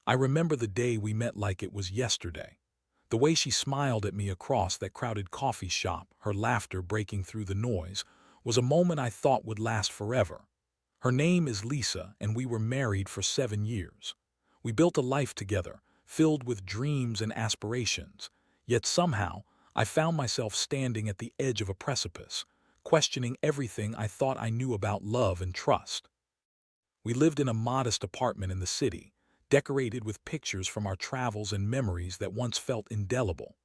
I remember the day we met like it was yesterday. The way she smiled at me across that crowded coffee shop, her laughter breaking through the noise, was a moment I thought would last forever. Her name is Lisa, and we were married for 7 years. We built a life together, filled with dreams and aspirations. Yet somehow, I found myself standing at the edge of a precipice, questioning everything I thought I knew about love and trust. We lived in a modest apartment in the city, decorated with pictures from our travels and memories that once felt indelible.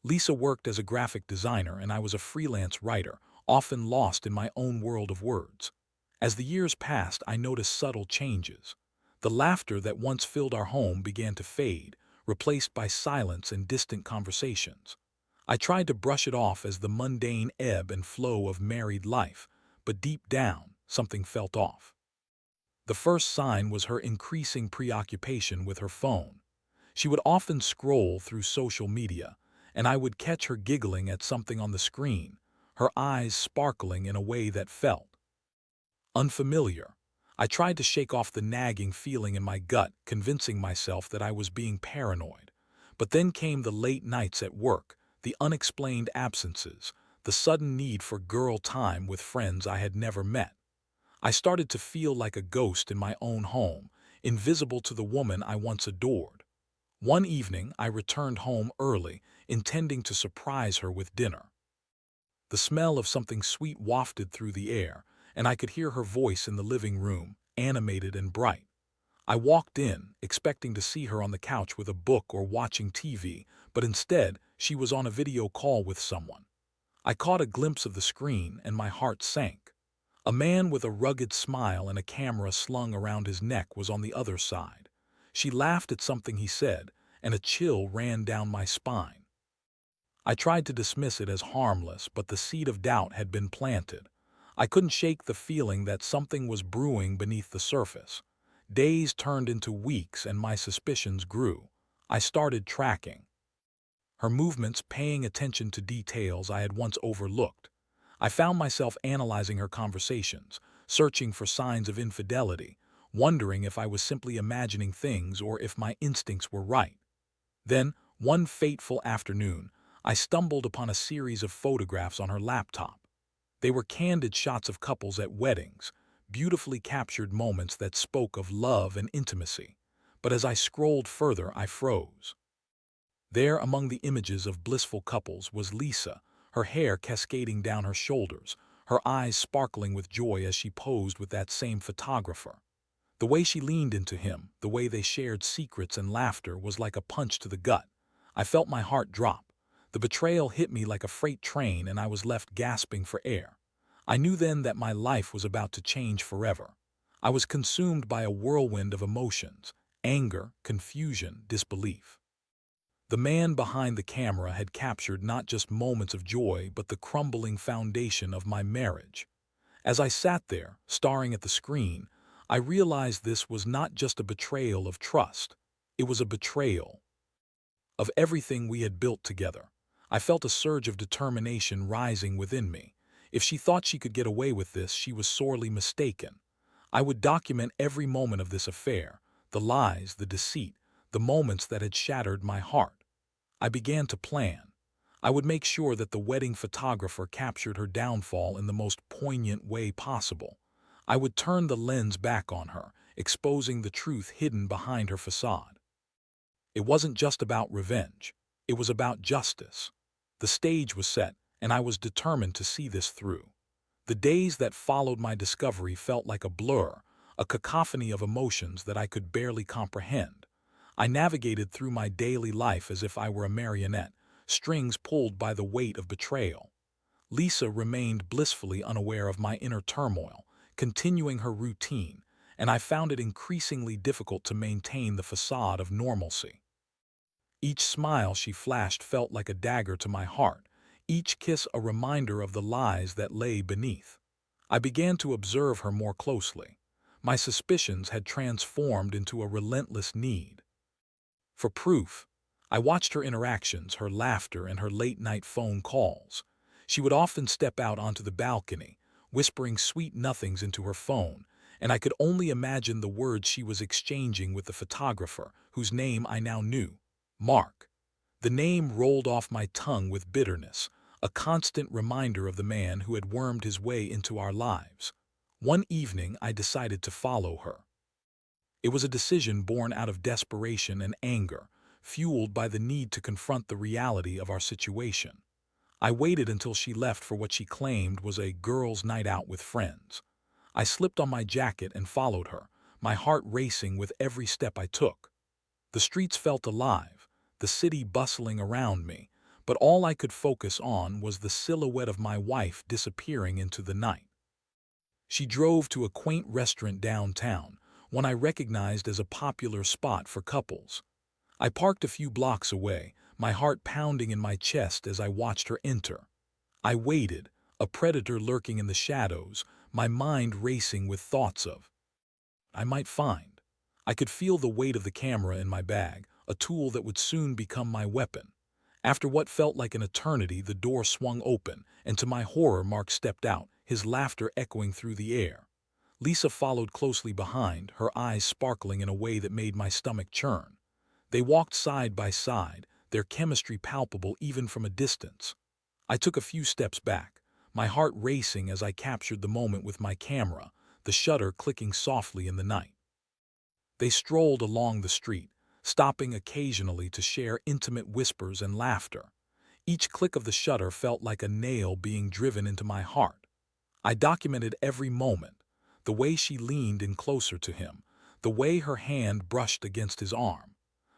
Lisa worked as a graphic designer and I was a freelance writer, often lost in my own world of words. As the years passed, I noticed subtle changes. The laughter that once filled our home began to fade, replaced by silence and distant conversations. I tried to brush it off as the mundane ebb and flow of married life, but deep down, something felt off. The first sign was her increasing preoccupation with her phone. She would often scroll through social media, and I would catch her giggling at something on the screen, her eyes sparkling in a way that felt unfamiliar. I tried to shake off the nagging feeling in my gut, convincing myself that I was being paranoid. But then came the late nights at work, the unexplained absences, the sudden need for girl time with friends I had never met. I started to feel like a ghost in my own home, invisible to the woman I once adored. One evening, I returned home early, intending to surprise her with dinner. The smell of something sweet wafted through the air, and I could hear her voice in the living room, animated and bright. I walked in, expecting to see her on the couch with a book or watching TV, but instead, she was on a video call with someone. I caught a glimpse of the screen, and my heart sank. A man with a rugged smile and a camera slung around his neck was on the other side. She laughed at something he said, and a chill ran down my spine. I tried to dismiss it as harmless, but the seed of doubt had been planted. I couldn't shake the feeling that something was brewing beneath the surface. Days turned into weeks and my suspicions grew. I started tracking her movements, paying attention to details I had once overlooked. I found myself analyzing her conversations, searching for signs of infidelity, wondering if I was simply imagining things or if my instincts were right. Then, one fateful afternoon, I stumbled upon a series of photographs on her laptop. They were candid shots of couples at weddings, beautifully captured moments that spoke of love and intimacy. But as I scrolled further, I froze. There, among the images of blissful couples, was Lisa, her hair cascading down her shoulders, her eyes sparkling with joy as she posed with that same photographer. The way she leaned into him, the way they shared secrets and laughter was like a punch to the gut. I felt my heart drop. The betrayal hit me like a freight train and I was left gasping for air. I knew then that my life was about to change forever. I was consumed by a whirlwind of emotions: anger, confusion, disbelief. The man behind the camera had captured not just moments of joy, but the crumbling foundation of my marriage. As I sat there, staring at the screen, I realized this was not just a betrayal of trust. It was a betrayal of everything we had built together. I felt a surge of determination rising within me. If she thought she could get away with this, she was sorely mistaken. I would document every moment of this affair, the lies, the deceit, the moments that had shattered my heart. I began to plan. I would make sure that the wedding photographer captured her downfall in the most poignant way possible. I would turn the lens back on her, exposing the truth hidden behind her facade. It wasn't just about revenge. It was about justice. The stage was set, and I was determined to see this through. The days that followed my discovery felt like a blur, a cacophony of emotions that I could barely comprehend. I navigated through my daily life as if I were a marionette, strings pulled by the weight of betrayal. Lisa remained blissfully unaware of my inner turmoil, continuing her routine, and I found it increasingly difficult to maintain the facade of normalcy. Each smile she flashed felt like a dagger to my heart, each kiss a reminder of the lies that lay beneath. I began to observe her more closely. My suspicions had transformed into a relentless need for proof. I watched her interactions, her laughter, and her late-night phone calls. She would often step out onto the balcony, whispering sweet nothings into her phone, and I could only imagine the words she was exchanging with the photographer, whose name I now knew: Mark. The name rolled off my tongue with bitterness, a constant reminder of the man who had wormed his way into our lives. One evening, I decided to follow her. It was a decision born out of desperation and anger, fueled by the need to confront the reality of our situation. I waited until she left for what she claimed was a girls' night out with friends. I slipped on my jacket and followed her, my heart racing with every step I took. The streets felt alive, the city bustling around me, but all I could focus on was the silhouette of my wife disappearing into the night. She drove to a quaint restaurant downtown, one I recognized as a popular spot for couples. I parked a few blocks away, my heart pounding in my chest as I watched her enter. I waited, a predator lurking in the shadows, my mind racing with thoughts of I might find. I could feel the weight of the camera in my bag, a tool that would soon become my weapon. After what felt like an eternity, the door swung open, and to my horror, Mark stepped out, his laughter echoing through the air. Lisa followed closely behind, her eyes sparkling in a way that made my stomach churn. They walked side by side, their chemistry palpable even from a distance. I took a few steps back, my heart racing as I captured the moment with my camera, the shutter clicking softly in the night. They strolled along the street, stopping occasionally to share intimate whispers and laughter. Each click of the shutter felt like a nail being driven into my heart. I documented every moment, the way she leaned in closer to him, the way her hand brushed against his arm.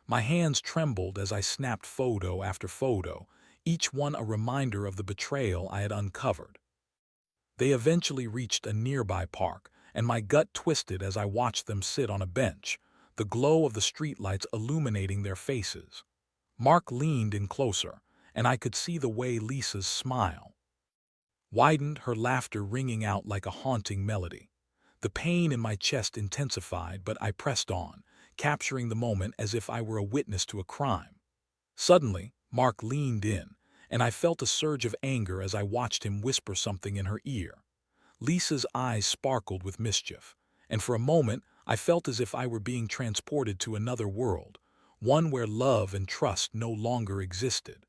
My hands trembled as I snapped photo after photo, each one a reminder of the betrayal I had uncovered. They eventually reached a nearby park, and my gut twisted as I watched them sit on a bench, the glow of the streetlights illuminating their faces. Mark leaned in closer, and I could see the way Lisa's smile widened, her laughter ringing out like a haunting melody. The pain in my chest intensified, but I pressed on, capturing the moment as if I were a witness to a crime. Suddenly, Mark leaned in, and I felt a surge of anger as I watched him whisper something in her ear. Lisa's eyes sparkled with mischief, and for a moment I felt as if I were being transported to another world, one where love and trust no longer existed.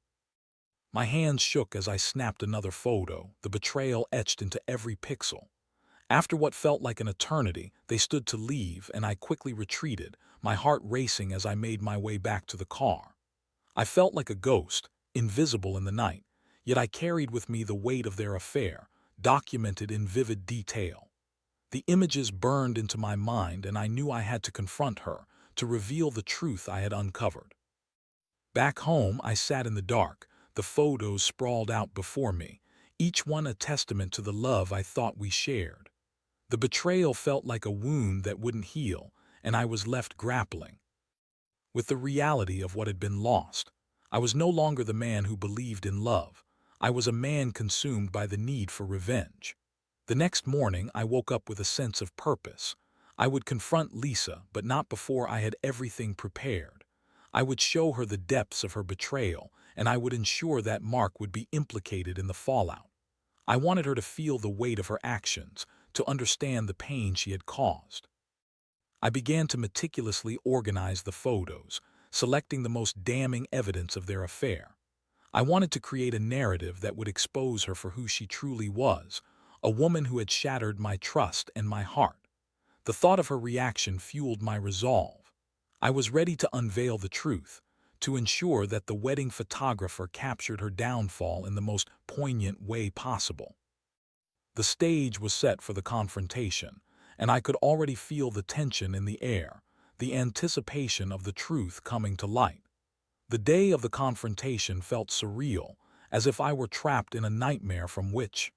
My hands shook as I snapped another photo, the betrayal etched into every pixel. After what felt like an eternity, they stood to leave, and I quickly retreated, my heart racing as I made my way back to the car. I felt like a ghost, invisible in the night, yet I carried with me the weight of their affair, documented in vivid detail. The images burned into my mind, and I knew I had to confront her, to reveal the truth I had uncovered. Back home, I sat in the dark, the photos sprawled out before me, each one a testament to the love I thought we shared. The betrayal felt like a wound that wouldn't heal, and I was left grappling with the reality of what had been lost. I was no longer the man who believed in love. I was a man consumed by the need for revenge. The next morning, I woke up with a sense of purpose. I would confront Lisa, but not before I had everything prepared. I would show her the depths of her betrayal, and I would ensure that Mark would be implicated in the fallout. I wanted her to feel the weight of her actions, to understand the pain she had caused. I began to meticulously organize the photos, selecting the most damning evidence of their affair. I wanted to create a narrative that would expose her for who she truly was, a woman who had shattered my trust and my heart. The thought of her reaction fueled my resolve. I was ready to unveil the truth, to ensure that the wedding photographer captured her downfall in the most poignant way possible. The stage was set for the confrontation, and I could already feel the tension in the air, the anticipation of the truth coming to light. The day of the confrontation felt surreal, as if I were trapped in a nightmare from which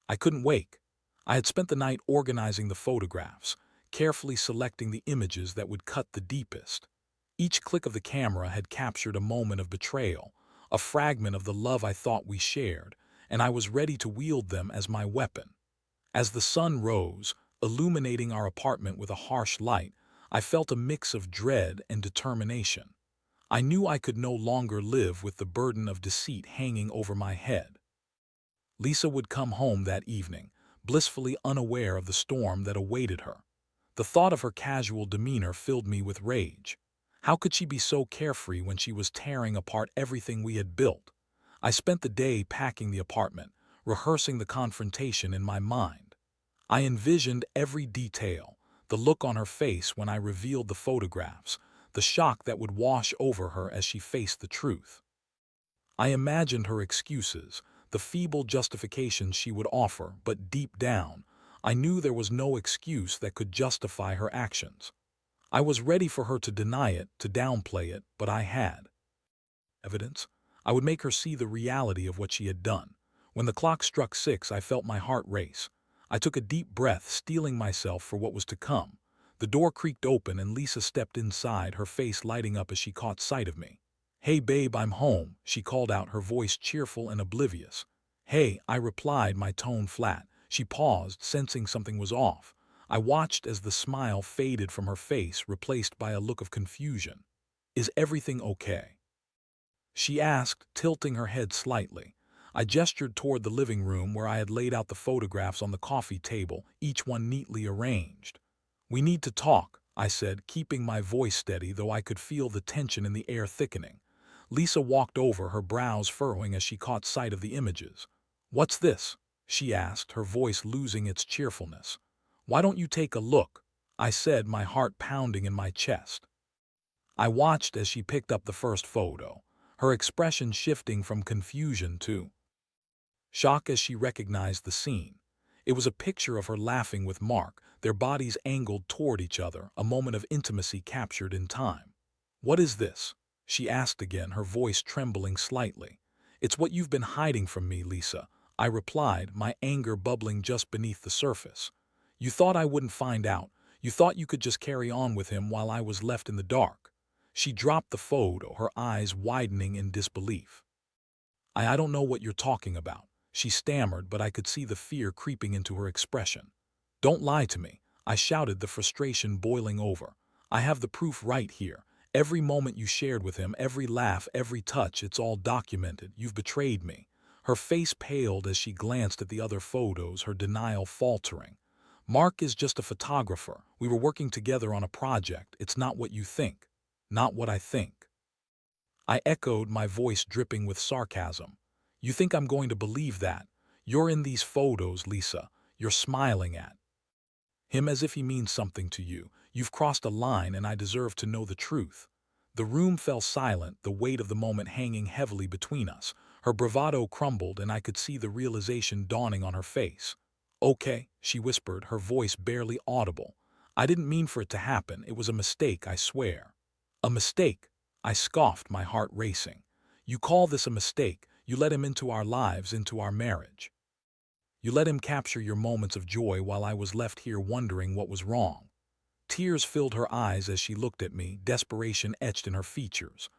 I couldn't wake. I had spent the night organizing the photographs, carefully selecting the images that would cut the deepest. Each click of the camera had captured a moment of betrayal, a fragment of the love I thought we shared, and I was ready to wield them as my weapon. As the sun rose, illuminating our apartment with a harsh light, I felt a mix of dread and determination. I knew I could no longer live with the burden of deceit hanging over my head. Lisa would come home that evening, blissfully unaware of the storm that awaited her. The thought of her casual demeanor filled me with rage. How could she be so carefree when she was tearing apart everything we had built? I spent the day packing the apartment, rehearsing the confrontation in my mind. I envisioned every detail, the look on her face when I revealed the photographs, the shock that would wash over her as she faced the truth. I imagined her excuses, the feeble justifications she would offer, but deep down, I knew there was no excuse that could justify her actions. I was ready for her to deny it, to downplay it, but I had evidence. I would make her see the reality of what she had done. When the clock struck 6, I felt my heart race. I took a deep breath, steeling myself for what was to come. The door creaked open and Lisa stepped inside, her face lighting up as she caught sight of me. "Hey babe, I'm home," she called out, her voice cheerful and oblivious. "Hey," I replied, my tone flat. She paused, sensing something was off. I watched as the smile faded from her face, replaced by a look of confusion. "Is everything okay?" she asked, tilting her head slightly. I gestured toward the living room where I had laid out the photographs on the coffee table, each one neatly arranged. "We need to talk," I said, keeping my voice steady, though I could feel the tension in the air thickening. Lisa walked over, her brows furrowing as she caught sight of the images. "What's this?" she asked, her voice losing its cheerfulness. "Why don't you take a look?" I said, my heart pounding in my chest. I watched as she picked up the first photo, her expression shifting from confusion to shock as she recognized the scene. It was a picture of her laughing with Mark, their bodies angled toward each other, a moment of intimacy captured in time. "What is this?" she asked again, her voice trembling slightly. "It's what you've been hiding from me, Lisa," I replied, my anger bubbling just beneath the surface. "You thought I wouldn't find out. You thought you could just carry on with him while I was left in the dark." She dropped the photo, her eyes widening in disbelief. I don't know what you're talking about," she stammered, but I could see the fear creeping into her expression. "Don't lie to me," I shouted, the frustration boiling over. "I have the proof right here. Every moment you shared with him, every laugh, every touch, it's all documented. You've betrayed me." Her face paled as she glanced at the other photos, her denial faltering. "Mark is just a photographer. We were working together on a project. It's not what you think." "Not what I think," I echoed, my voice dripping with sarcasm. "You think I'm going to believe that? You're in these photos, Lisa. You're smiling at him as if he means something to you. You've crossed a line and I deserve to know the truth." The room fell silent, the weight of the moment hanging heavily between us. Her bravado crumbled and I could see the realization dawning on her face. "Okay," she whispered, her voice barely audible. "I didn't mean for it to happen. It was a mistake, I swear." "A mistake?" I scoffed, my heart racing. "You call this a mistake? You let him into our lives, into our marriage. You let him capture your moments of joy while I was left here wondering what was wrong." Tears filled her eyes as she looked at me, desperation etched in her features.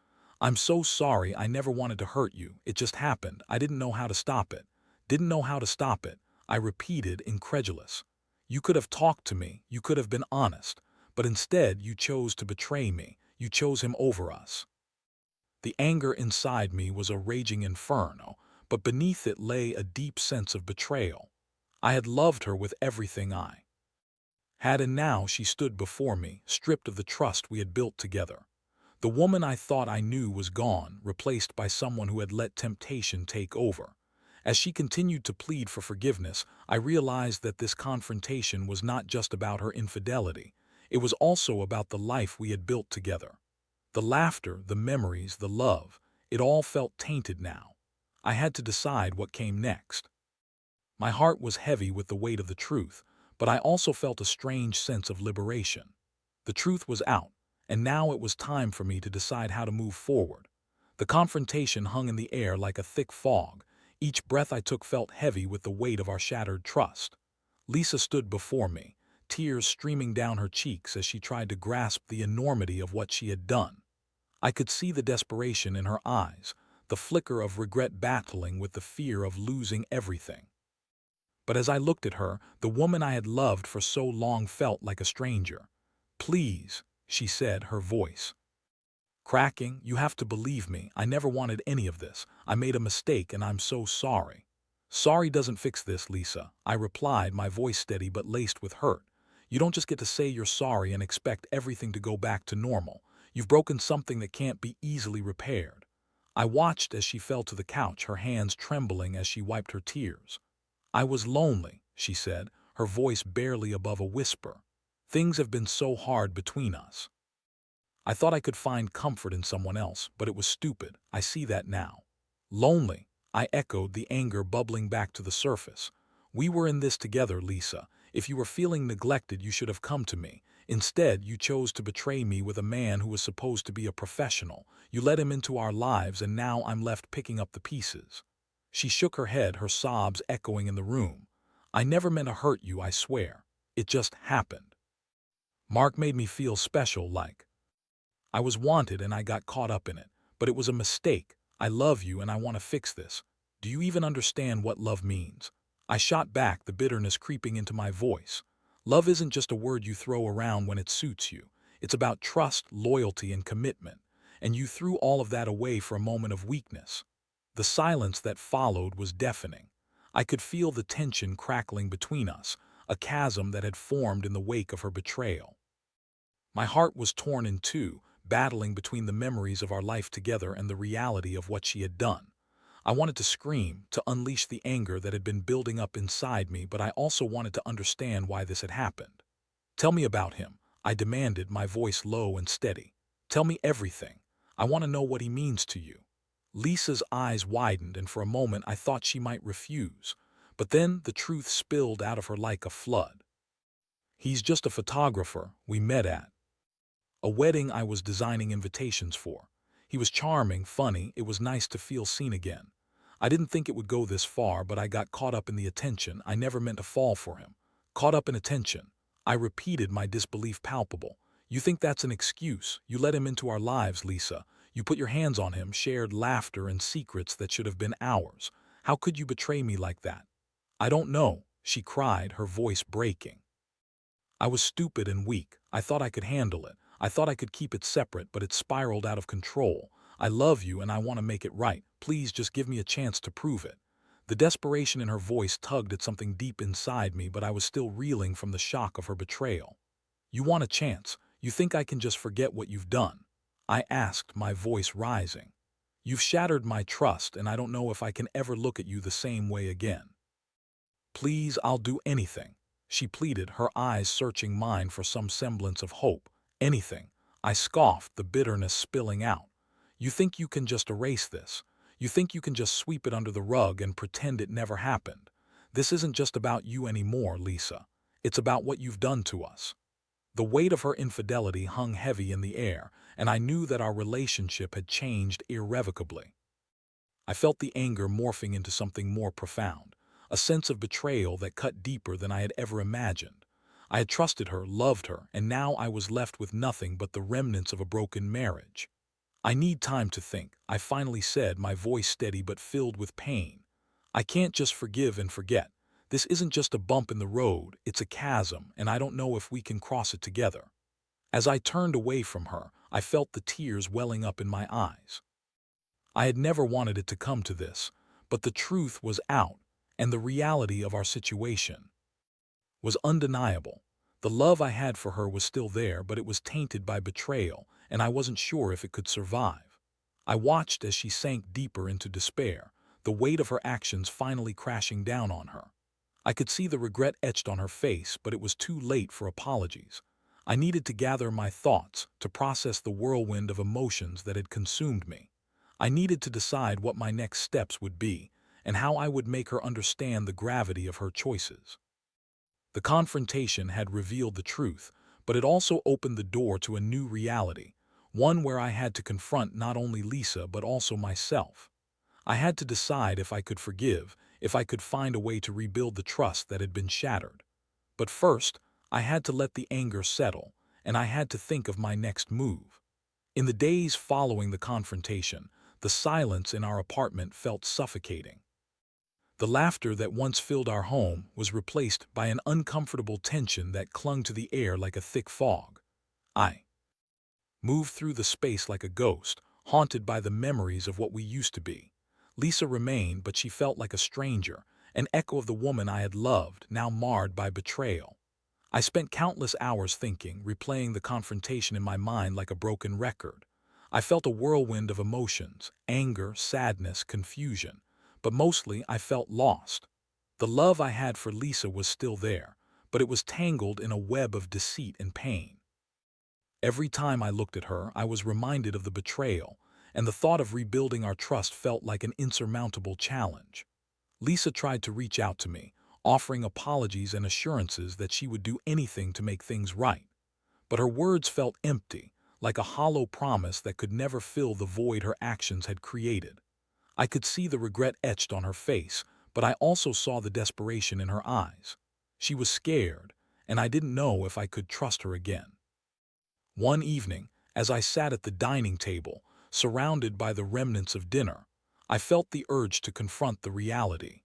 "I'm so sorry. I never wanted to hurt you. It just happened. I didn't know how to stop it." "Didn't know how to stop it," I repeated, incredulous. "You could have talked to me. You could have been honest. But instead, you chose to betray me. You chose him over us." The anger inside me was a raging inferno, but beneath it lay a deep sense of betrayal. I had loved her with everything I had, and now she stood before me, stripped of the trust we had built together. The woman I thought I knew was gone, replaced by someone who had let temptation take over. As she continued to plead for forgiveness, I realized that this confrontation was not just about her infidelity. It was also about the life we had built together. The laughter, the memories, the love, it all felt tainted now. I had to decide what came next. My heart was heavy with the weight of the truth, but I also felt a strange sense of liberation. The truth was out, and now it was time for me to decide how to move forward. The confrontation hung in the air like a thick fog. Each breath I took felt heavy with the weight of our shattered trust. Lisa stood before me, tears streaming down her cheeks as she tried to grasp the enormity of what she had done. I could see the desperation in her eyes, the flicker of regret battling with the fear of losing everything. But as I looked at her, the woman I had loved for so long felt like a stranger. "Please," she said, her voice cracking, "you have to believe me. I never wanted any of this. I made a mistake and I'm so sorry." Sorry doesn't fix this, Lisa, I replied, my voice steady but laced with hurt. You don't just get to say you're sorry and expect everything to go back to normal. You've broken something that can't be easily repaired. I watched as she fell to the couch, her hands trembling as she wiped her tears. I was lonely, she said, her voice barely above a whisper. Things have been so hard between us. I thought I could find comfort in someone else, but it was stupid. I see that now. Lonely, I echoed, the anger bubbling back to the surface. We were in this together, Lisa. If you were feeling neglected, you should have come to me. Instead, you chose to betray me with a man who was supposed to be a professional. You let him into our lives, and now I'm left picking up the pieces. She shook her head, her sobs echoing in the room. I never meant to hurt you, I swear. It just happened. Mark made me feel special, like I was wanted and I got caught up in it. But it was a mistake. I love you and I want to fix this. Do you even understand what love means? I shot back, the bitterness creeping into my voice. Love isn't just a word you throw around when it suits you. It's about trust, loyalty, and commitment. And you threw all of that away for a moment of weakness. The silence that followed was deafening. I could feel the tension crackling between us, a chasm that had formed in the wake of her betrayal. My heart was torn in two, battling between the memories of our life together and the reality of what she had done. I wanted to scream, to unleash the anger that had been building up inside me, but I also wanted to understand why this had happened. Tell me about him, I demanded, my voice low and steady. Tell me everything. I want to know what he means to you. Lisa's eyes widened, and for a moment I thought she might refuse. But then the truth spilled out of her like a flood. He's just a photographer we met at a wedding I was designing invitations for. He was charming, funny, it was nice to feel seen again. I didn't think it would go this far, but I got caught up in the attention. I never meant to fall for him. Caught up in attention. I repeated, my disbelief palpable. You think that's an excuse? You let him into our lives, Lisa. You put your hands on him, shared laughter and secrets that should have been ours. How could you betray me like that? I don't know, she cried, her voice breaking. I was stupid and weak. I thought I could handle it. I thought I could keep it separate, but it spiraled out of control. I love you and I want to make it right. Please just give me a chance to prove it. The desperation in her voice tugged at something deep inside me, but I was still reeling from the shock of her betrayal. You want a chance? You think I can just forget what you've done? I asked, my voice rising. You've shattered my trust, and I don't know if I can ever look at you the same way again. Please, I'll do anything, she pleaded, her eyes searching mine for some semblance of hope. Anything. I scoffed, the bitterness spilling out. You think you can just erase this? You think you can just sweep it under the rug and pretend it never happened? This isn't just about you anymore, Lisa. It's about what you've done to us. The weight of her infidelity hung heavy in the air, and I knew that our relationship had changed irrevocably. I felt the anger morphing into something more profound, a sense of betrayal that cut deeper than I had ever imagined. I had trusted her, loved her, and now I was left with nothing but the remnants of a broken marriage. I need time to think, I finally said, my voice steady but filled with pain. I can't just forgive and forget. This isn't just a bump in the road, it's a chasm, and I don't know if we can cross it together. As I turned away from her, I felt the tears welling up in my eyes. I had never wanted it to come to this, but the truth was out, and the reality of our situation was undeniable. The love I had for her was still there, but it was tainted by betrayal, and I wasn't sure if it could survive. I watched as she sank deeper into despair, the weight of her actions finally crashing down on her. I could see the regret etched on her face, but it was too late for apologies. I needed to gather my thoughts, to process the whirlwind of emotions that had consumed me. I needed to decide what my next steps would be, and how I would make her understand the gravity of her choices. The confrontation had revealed the truth, but it also opened the door to a new reality, one where I had to confront not only Lisa but also myself. I had to decide if I could forgive, if I could find a way to rebuild the trust that had been shattered. But first, I had to let the anger settle, and I had to think of my next move. In the days following the confrontation, the silence in our apartment felt suffocating. The laughter that once filled our home was replaced by an uncomfortable tension that clung to the air like a thick fog. I moved through the space like a ghost, haunted by the memories of what we used to be. Lisa remained, but she felt like a stranger, an echo of the woman I had loved, now marred by betrayal. I spent countless hours thinking, replaying the confrontation in my mind like a broken record. I felt a whirlwind of emotions, anger, sadness, confusion, but mostly I felt lost. The love I had for Lisa was still there, but it was tangled in a web of deceit and pain. Every time I looked at her, I was reminded of the betrayal, and the thought of rebuilding our trust felt like an insurmountable challenge. Lisa tried to reach out to me, offering apologies and assurances that she would do anything to make things right. But her words felt empty, like a hollow promise that could never fill the void her actions had created. I could see the regret etched on her face, but I also saw the desperation in her eyes. She was scared, and I didn't know if I could trust her again. One evening, as I sat at the dining table, surrounded by the remnants of dinner, I felt the urge to confront the reality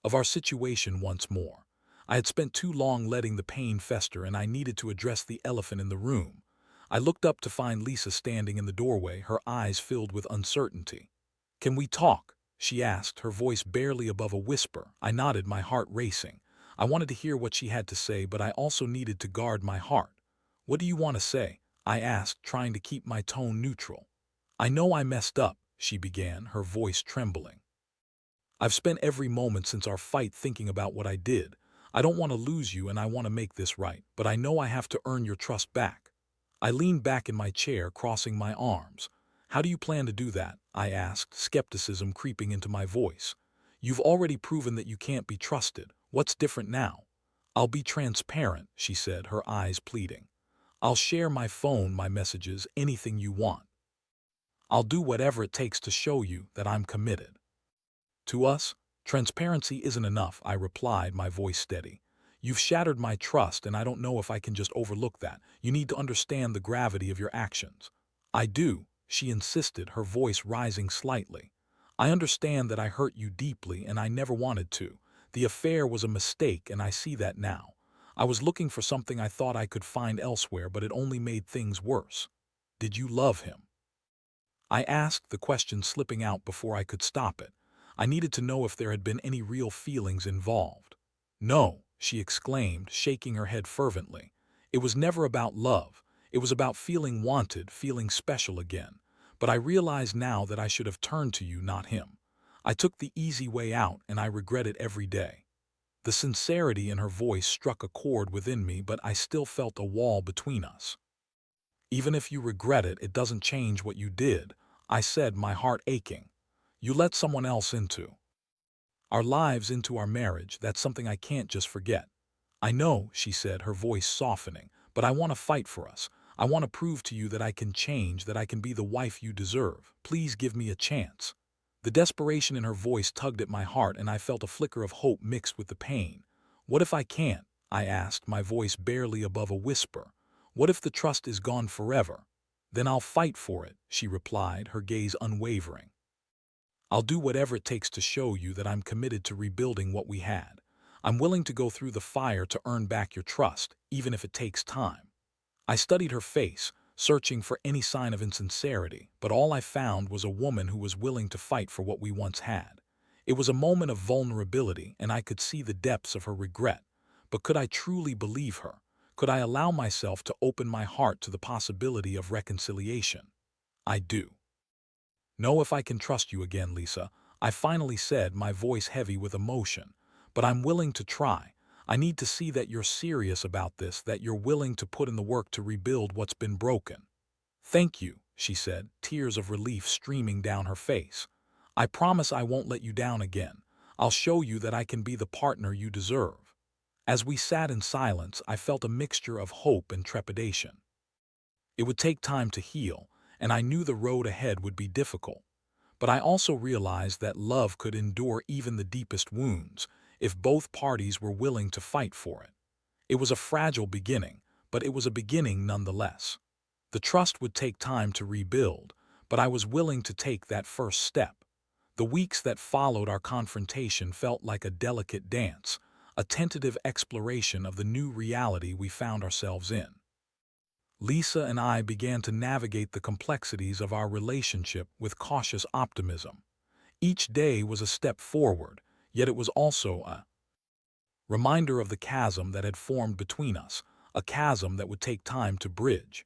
of our situation once more. I had spent too long letting the pain fester, and I needed to address the elephant in the room. I looked up to find Lisa standing in the doorway, her eyes filled with uncertainty. "Can we talk?" she asked, her voice barely above a whisper. I nodded, my heart racing. I wanted to hear what she had to say, but I also needed to guard my heart. "What do you want to say?" I asked, trying to keep my tone neutral. "I know I messed up," she began, her voice trembling. "I've spent every moment since our fight thinking about what I did. I don't want to lose you, and I want to make this right, but I know I have to earn your trust back." I leaned back in my chair, crossing my arms. "How do you plan to do that?" I asked, skepticism creeping into my voice. "You've already proven that you can't be trusted. What's different now?" "I'll be transparent," she said, her eyes pleading. "I'll share my phone, my messages, anything you want. I'll do whatever it takes to show you that I'm committed." "To us, transparency isn't enough," I replied, my voice steady. "You've shattered my trust, and I don't know if I can just overlook that. You need to understand the gravity of your actions." "I do," she insisted, her voice rising slightly. "I understand that I hurt you deeply, and I never wanted to. The affair was a mistake, and I see that now. I was looking for something I thought I could find elsewhere, but it only made things worse." "Did you love him?" I asked, the question slipping out before I could stop it. I needed to know if there had been any real feelings involved. "No," she exclaimed, shaking her head fervently. "It was never about love. It was about feeling wanted, feeling special again. But I realize now that I should have turned to you, not him. I took the easy way out, and I regret it every day." The sincerity in her voice struck a chord within me, but I still felt a wall between us. "Even if you regret it, it doesn't change what you did," I said, my heart aching. "You let someone else into our lives, into our marriage. That's something I can't just forget." "I know," she said, her voice softening, "but I want to fight for us. I want to prove to you that I can change, that I can be the wife you deserve. Please give me a chance." The desperation in her voice tugged at my heart, and I felt a flicker of hope mixed with the pain. "What if I can't?" I asked, my voice barely above a whisper. "What if the trust is gone forever?" "Then I'll fight for it," she replied, her gaze unwavering. "I'll do whatever it takes to show you that I'm committed to rebuilding what we had. I'm willing to go through the fire to earn back your trust, even if it takes time." I studied her face, searching for any sign of insincerity, but all I found was a woman who was willing to fight for what we once had. It was a moment of vulnerability, and I could see the depths of her regret. But could I truly believe her? Could I allow myself to open my heart to the possibility of reconciliation? "I do know if I can trust you again, Lisa," I finally said, my voice heavy with emotion. "But I'm willing to try. I need to see that you're serious about this, that you're willing to put in the work to rebuild what's been broken." "Thank you," she said, tears of relief streaming down her face. "I promise I won't let you down again. I'll show you that I can be the partner you deserve." As we sat in silence, I felt a mixture of hope and trepidation. It would take time to heal, and I knew the road ahead would be difficult. But I also realized that love could endure even the deepest wounds, if both parties were willing to fight for it. It was a fragile beginning, but it was a beginning nonetheless. The trust would take time to rebuild, but I was willing to take that first step. The weeks that followed our confrontation felt like a delicate dance, a tentative exploration of the new reality we found ourselves in. Lisa and I began to navigate the complexities of our relationship with cautious optimism. Each day was a step forward, Yet it was also a reminder of the chasm that had formed between us, a chasm that would take time to bridge.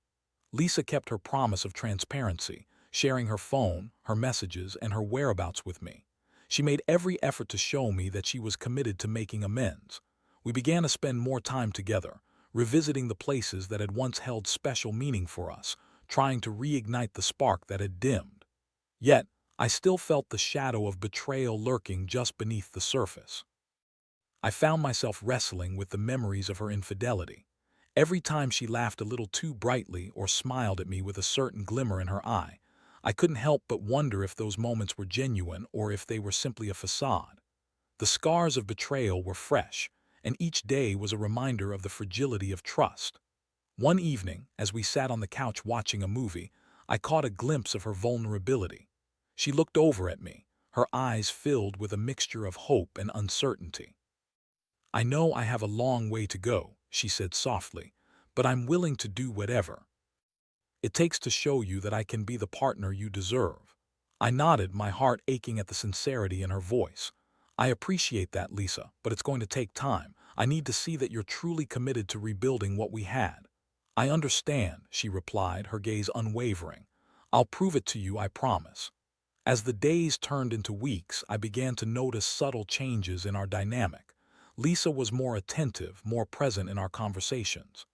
Lisa kept her promise of transparency, sharing her phone, her messages, and her whereabouts with me. She made every effort to show me that she was committed to making amends. We began to spend more time together, revisiting the places that had once held special meaning for us, trying to reignite the spark that had dimmed. Yet, I still felt the shadow of betrayal lurking just beneath the surface. I found myself wrestling with the memories of her infidelity. Every time she laughed a little too brightly or smiled at me with a certain glimmer in her eye, I couldn't help but wonder if those moments were genuine or if they were simply a facade. The scars of betrayal were fresh, and each day was a reminder of the fragility of trust. One evening, as we sat on the couch watching a movie, I caught a glimpse of her vulnerability. She looked over at me, her eyes filled with a mixture of hope and uncertainty. "I know I have a long way to go," she said softly, "but I'm willing to do whatever it takes to show you that I can be the partner you deserve." I nodded, my heart aching at the sincerity in her voice. "I appreciate that, Lisa, but it's going to take time. I need to see that you're truly committed to rebuilding what we had." "I understand," she replied, her gaze unwavering. "I'll prove it to you, I promise." As the days turned into weeks, I began to notice subtle changes in our dynamic. Lisa was more attentive, more present in our conversations.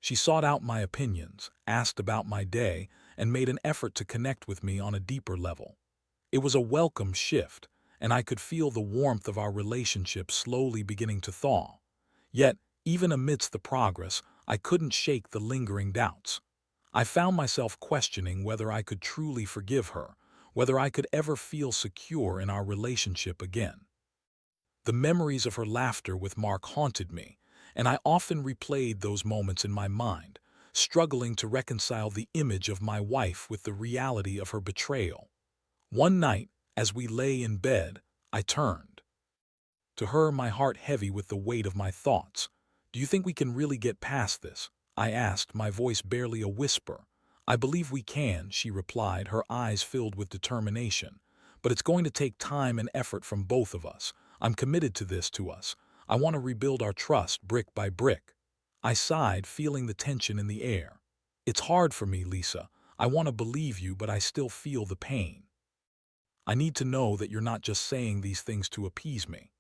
She sought out my opinions, asked about my day, and made an effort to connect with me on a deeper level. It was a welcome shift, and I could feel the warmth of our relationship slowly beginning to thaw. Yet, even amidst the progress, I couldn't shake the lingering doubts. I found myself questioning whether I could truly forgive her, whether I could ever feel secure in our relationship again. The memories of her laughter with Mark haunted me, and I often replayed those moments in my mind, struggling to reconcile the image of my wife with the reality of her betrayal. One night, as we lay in bed, I turned to her, my heart heavy with the weight of my thoughts. "Do you think we can really get past this?" I asked, my voice barely a whisper. "I believe we can," she replied, her eyes filled with determination. "But it's going to take time and effort from both of us. I'm committed to this to us. I want to rebuild our trust brick by brick." I sighed, feeling the tension in the air. "It's hard for me, Lisa. I want to believe you, but I still feel the pain. I need to know that you're not just saying these things to appease me."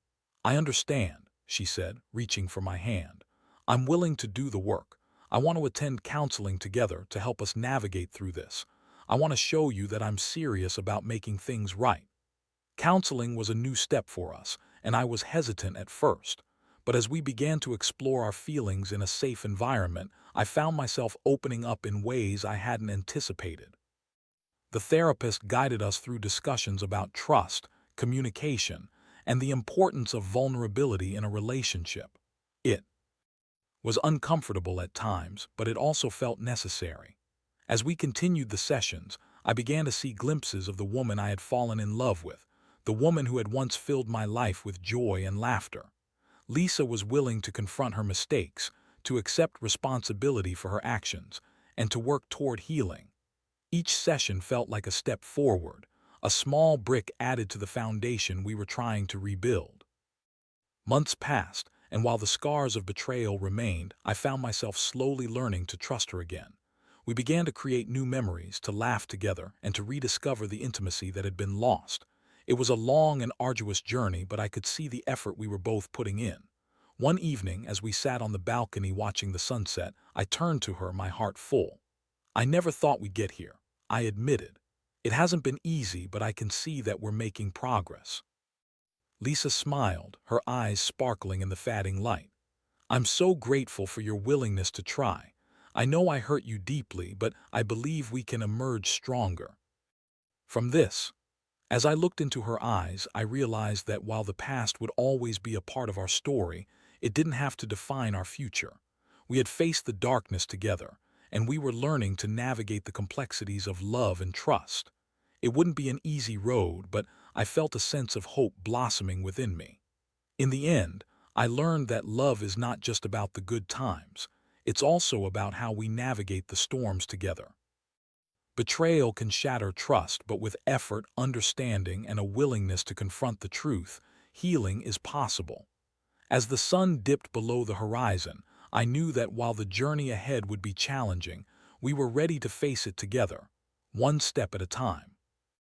"I understand," she said, reaching for my hand. "I'm willing to do the work. I want to attend counseling together to help us navigate through this. I want to show you that I'm serious about making things right." Counseling was a new step for us, and I was hesitant at first. But as we began to explore our feelings in a safe environment, I found myself opening up in ways I hadn't anticipated. The therapist guided us through discussions about trust, communication, and the importance of vulnerability in a relationship. It was uncomfortable at times, but it also felt necessary. As we continued the sessions, I began to see glimpses of the woman I had fallen in love with, the woman who had once filled my life with joy and laughter. Lisa was willing to confront her mistakes, to accept responsibility for her actions, and to work toward healing. Each session felt like a step forward, a small brick added to the foundation we were trying to rebuild. Months passed, and while the scars of betrayal remained, I found myself slowly learning to trust her again. We began to create new memories, to laugh together, and to rediscover the intimacy that had been lost. It was a long and arduous journey, but I could see the effort we were both putting in. One evening, as we sat on the balcony watching the sunset, I turned to her, my heart full. "I never thought we'd get here," I admitted. "It hasn't been easy, but I can see that we're making progress." Lisa smiled, her eyes sparkling in the fading light. "I'm so grateful for your willingness to try. I know I hurt you deeply, but I believe we can emerge stronger from this." As I looked into her eyes, I realized that while the past would always be a part of our story, it didn't have to define our future. We had faced the darkness together, and we were learning to navigate the complexities of love and trust. It wouldn't be an easy road, but I felt a sense of hope blossoming within me. In the end, I learned that love is not just about the good times. It's also about how we navigate the storms together. Betrayal can shatter trust, but with effort, understanding, and a willingness to confront the truth, healing is possible. As the sun dipped below the horizon, I knew that while the journey ahead would be challenging, we were ready to face it together, one step at a time.